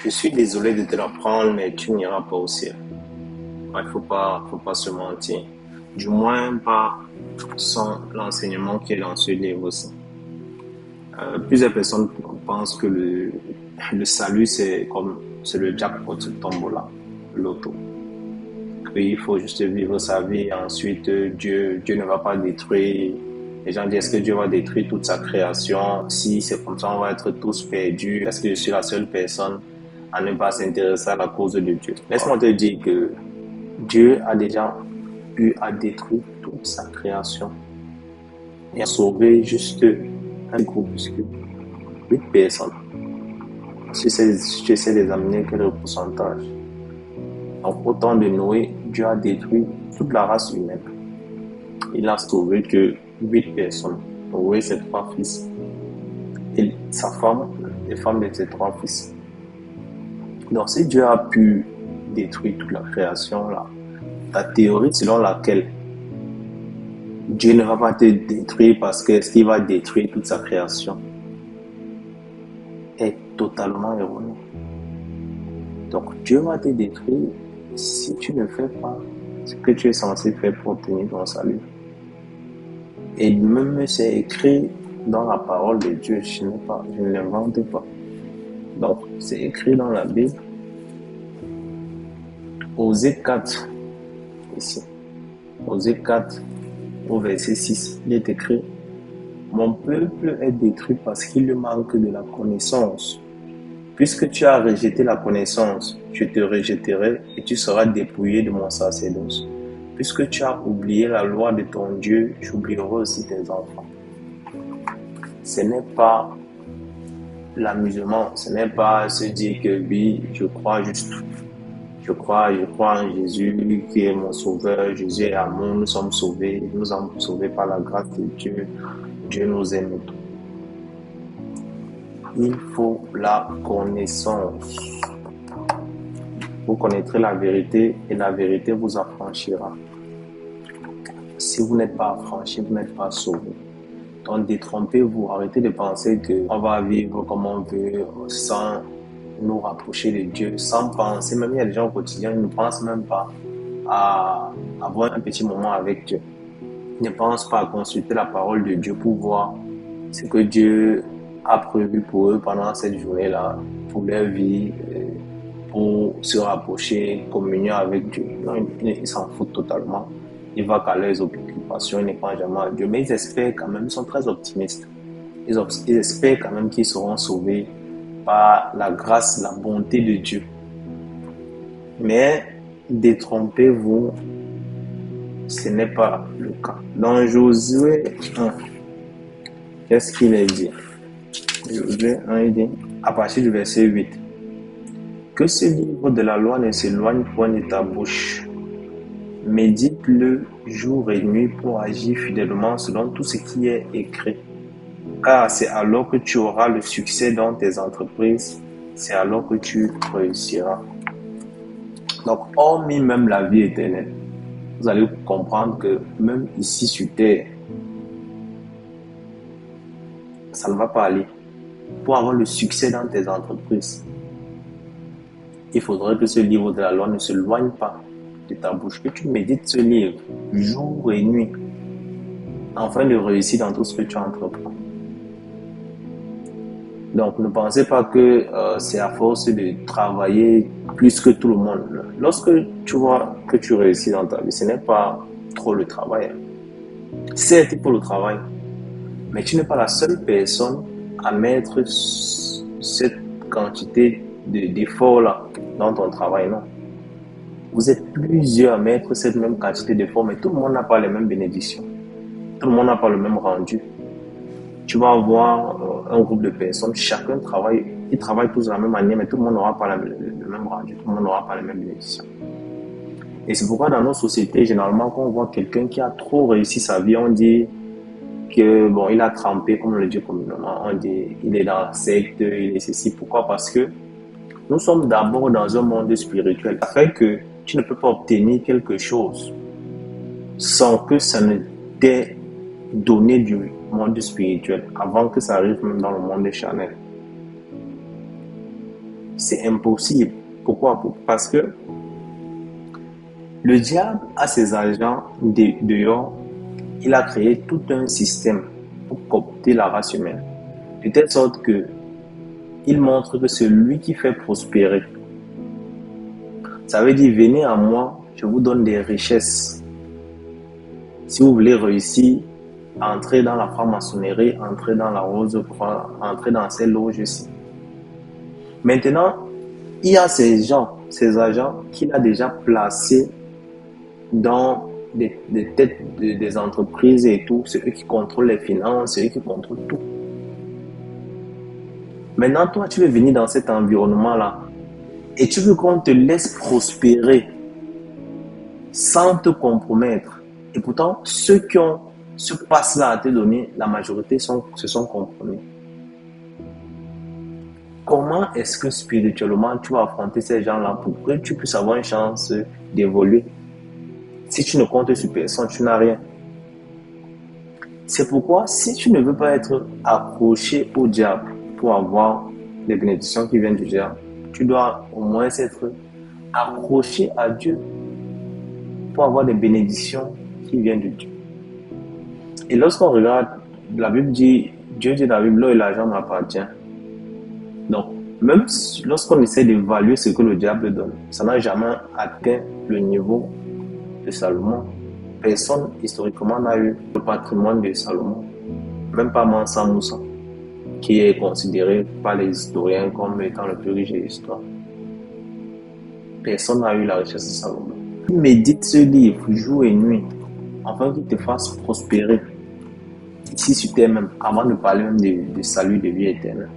Je suis désolé de te l'apprendre, mais tu n'iras pas au ciel. Il faut pas se mentir. Du moins, pas sans l'enseignement qui est dans ce livre aussi. Plusieurs personnes pensent que le salut, c'est le jackpot, le tombola, l'auto. Puis il faut juste vivre sa vie et ensuite Dieu ne va pas détruire. Les gens disent, est-ce que Dieu va détruire toute sa création? Si c'est comme ça, on va être tous perdus. Est-ce que je suis la seule personne à ne pas s'intéresser à la cause de Dieu? Laisse-moi te dire que Dieu a déjà eu à détruire toute sa création et a sauvé juste un groupuscule, 8 personnes. Si tu essaies d'examiner quel est le pourcentage. Donc, au temps de Noé, Dieu a détruit toute la race humaine. Il n'a sauvé que 8 personnes. Noé, ses 3 fils. Et sa femme, les femmes de ses 3 fils. Donc, si Dieu a pu détruire toute la création, là, la théorie selon laquelle Dieu ne va pas te détruire parce qu'il va détruire toute sa création est totalement erronée. Donc, Dieu va te détruire si tu ne fais pas ce que tu es censé faire pour obtenir ton salut. Et même c'est écrit dans la parole de Dieu, je ne l'invente pas. Donc, c'est écrit dans la Bible. Osée 4, ici. Osée 4, au verset 6, il est écrit: mon peuple est détruit parce qu'il lui manque de la connaissance. Puisque tu as rejeté la connaissance, je te rejetterai et tu seras dépouillé de mon sacerdoce. Puisque tu as oublié la loi de ton Dieu, j'oublierai aussi tes enfants. Ce n'est pas l'amusement, ce n'est pas se dire que oui, je crois en Jésus qui est mon sauveur, Jésus est amour, nous sommes sauvés par la grâce de Dieu, Dieu nous aime. Il faut la connaissance. Vous connaîtrez la vérité et la vérité vous affranchira. Si vous n'êtes pas affranchi, vous n'êtes pas sauvé. Donc détrompez-vous, arrêtez de penser qu'on va vivre comme on veut sans nous rapprocher de Dieu, sans penser. Même il y a des gens au quotidien qui ne pensent même pas à avoir un petit moment avec Dieu. Ils ne pensent pas à consulter la parole de Dieu pour voir ce que Dieu a prévu pour eux pendant cette journée-là, pour leur vie, pour se rapprocher, communier avec Dieu. Non, ils s'en foutent totalement. Ils vont qu'à leurs occupations, ils ne pensent jamais à Dieu. Mais ils espèrent quand même, ils sont très optimistes. Ils espèrent quand même qu'ils seront sauvés par la grâce, la bonté de Dieu. Mais détrompez-vous, ce n'est pas le cas. Dans Josué 1, qu'est-ce qu'il est dit? Josué 1, il dit, à partir du verset 8, que ce livre de la loi ne s'éloigne point de ta bouche. Médite-le jour et nuit pour agir fidèlement selon tout ce qui est écrit. Car c'est alors que tu auras le succès dans tes entreprises, c'est alors que tu réussiras. Donc, hormis même la vie éternelle, vous allez comprendre que même ici sur terre, ça ne va pas aller. Pour avoir le succès dans tes entreprises, il faudrait que ce livre de la loi ne s'éloigne pas de ta bouche, que tu médites ce livre jour et nuit, afin de réussir dans tout ce que tu entreprends. Donc, ne pensez pas que c'est à force de travailler plus que tout le monde. Lorsque tu vois que tu réussis dans ta vie, ce n'est pas trop le travail. Certes, il faut le travail, mais tu n'es pas la seule personne à mettre cette quantité d'efforts-là dans ton travail, non. Vous êtes plusieurs à mettre cette même quantité d'efforts, mais tout le monde n'a pas les mêmes bénédictions. Tout le monde n'a pas le même rendu. Tu vas avoir un groupe de personnes, chacun travaille, ils travaillent tous de la même manière, mais tout le monde n'aura pas le même rendu, tout le monde n'aura pas les mêmes bénédictions. Et c'est pourquoi dans nos sociétés, généralement, quand on voit quelqu'un qui a trop réussi sa vie, on dit que bon, il a trempé, comme on le dit communément, on dit il est dans la secte, il est ceci. Pourquoi? Parce que nous sommes d'abord dans un monde spirituel. Ça fait que tu ne peux pas obtenir quelque chose sans que ça ne t'ait donné du monde spirituel, avant que ça arrive même dans le monde charnel. C'est impossible. Pourquoi? Parce que le diable a ses agents dehors. Il a créé tout un système pour coopter la race humaine. De telle sorte que il montre que celui qui fait prospérer, ça veut dire venez à moi, je vous donne des richesses. Si vous voulez réussir, entrez dans la franc-maçonnerie, entrez dans la Rose-Croix, entrez dans ces loges-ci. Maintenant, il y a ces gens, ces agents qu'il a déjà placés dans des têtes des entreprises et tout. C'est eux qui contrôlent les finances, c'est eux qui contrôlent tout. Maintenant, toi, tu veux venir dans cet environnement-là et tu veux qu'on te laisse prospérer sans te compromettre. Et pourtant, ceux qui ont ce passe-là à te donner, la majorité se sont compromis. Comment est-ce que spirituellement tu vas affronter ces gens-là pour que tu puisses avoir une chance d'évoluer? Si tu ne comptes sur personne, tu n'as rien. C'est pourquoi, si tu ne veux pas être accroché au diable pour avoir les bénédictions qui viennent du diable, tu dois au moins être accroché à Dieu pour avoir des bénédictions qui viennent de Dieu. Et lorsqu'on regarde, la Bible dit, Dieu dit dans la Bible, l'or et l'argent m'appartient. Donc, même lorsqu'on essaie d'évaluer ce que le diable donne, ça n'a jamais atteint le niveau de Salomon. Personne, historiquement, n'a eu le patrimoine de Salomon. Même pas Mansa Moussa, qui est considéré par les historiens comme étant le plus riche de l'histoire. Personne n'a eu la richesse de Salomon. Médite ce livre jour et nuit, afin qu'il te fasse prospérer ici sur terre même, avant de parler même de salut, de vie éternelle.